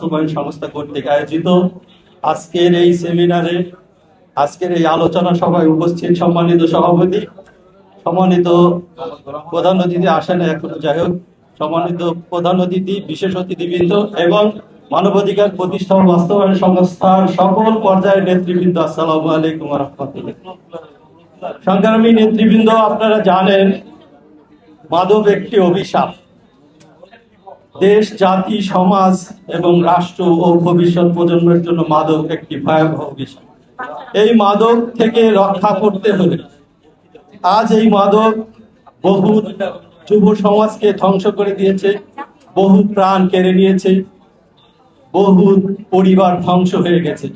বাস্তবায়ন সংস্থা কর্তৃক আয়োজিত আজকের এই সেমিনারে, আজকের এই আলোচনা সভায় উপস্থিত সম্মানিত সভাপতি, সম্মানিত প্রধান অতিথি আসেন এখনো, যাই হোক, সম্মানিত প্রধান অতিথি, বিশেষ অতিথিবৃন্দ এবং মানবাধিকার প্রতিষ্ঠা ও বাস্তবায়ন সংস্থার সকল পর্যায়ের নেতৃবৃন্দ, আসসালামু আলাইকুম ওয়া রাহমাতুল্লাহ। সংগ্রামী নেতৃবৃন্দ, আপনারা জানেন মাদক একটি অভিশাপ। দেশ, জাতি, সমাজ এবং রাষ্ট্র ও ভবিষ্যৎ প্রজন্মের জন্য মাদক একটি ভয়াবহ অভিশাপ। এই মাদক থেকে রক্ষা করতে হলে আজ এই মাদক বহু যুব সমাজকে ধ্বংস করে দিয়েছে, বহু প্রাণ কেড়ে নিয়েছে, বহু পরিবার ধ্বংস হয়ে গেছে।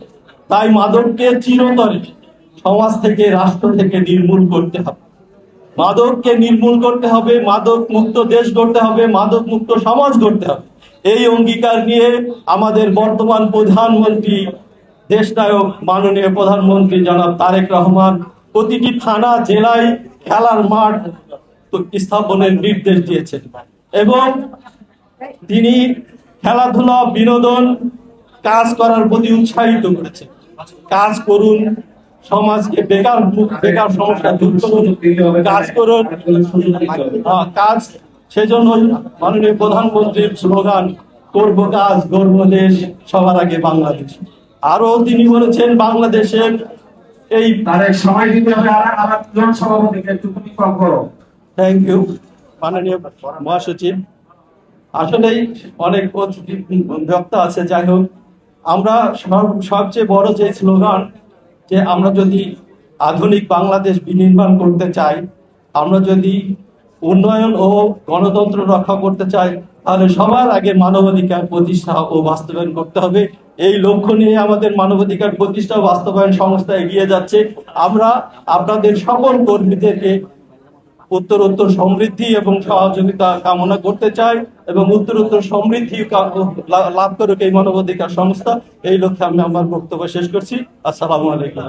তাই মাদককে চিরতরে সমাজ থেকে, রাষ্ট্র থেকে নির্মূল করতে হবে। মাদককে নির্মূল করতে হবে, মাদক মুক্ত দেশ গড়তে হবে, মাদক মুক্ত সমাজ গড়তে হবে। এই অঙ্গীকার নিয়ে আমাদের বর্তমান প্রধানমন্ত্রী, দেশনায়ক মাননীয় প্রধানমন্ত্রী জনাব তারেক রহমান প্রতিটি থানা, জেলায় খেলার মাঠ স্থাপনের নির্দেশ দিয়েছেন এবং তিনি খেলাধুলা, বিনোদন কাজ করার প্রতি উৎসাহিত করেছেন। কাজ করুন, সমাজকে বেকার সমস্যা দূর করুন, কাজ করুন, কাজ। সেজন্য মাননীয় প্রধানমন্ত্রীর স্লোগান, করব কাজ, গর্ব দেশ, সবার আগে বাংলাদেশ। আরো তিনি বলেছেন বাংলাদেশের এই সময় দিতে হবে। আমার সভাপতিকে একটু কম করো। থ্যাংক ইউ মাননীয় মহাসচিব। আসলেই অনেক বক্তা আছে, যাই হোক, আমরা সবচেয়ে বড় যে স্লোগান, যে আমরা যদি আধুনিক বাংলাদেশ বিনির্মাণ করতে চাই, আমরা যদি উন্নয়ন ও গণতন্ত্র রক্ষা করতে চাই, তাহলে সবার আগে মানবাধিকার প্রতিষ্ঠা ও বাস্তবায়ন করতে হবে। এই লক্ষ্য নিয়ে আমাদের মানবাধিকার প্রতিষ্ঠা ও বাস্তবায়ন সংস্থা এগিয়ে যাচ্ছে। আমরা আপনাদের সকল কর্মীদেরকে উত্তরোত্তর সমৃদ্ধি এবং সহযোগিতা কামনা করতে চাই এবং উত্তরোত্তর সমৃদ্ধি লাভ করুক এই মানবাধিকার সংস্থা। এই লক্ষ্যে আমি আমার বক্তব্য শেষ করছি। আসসালামু আলাইকুম।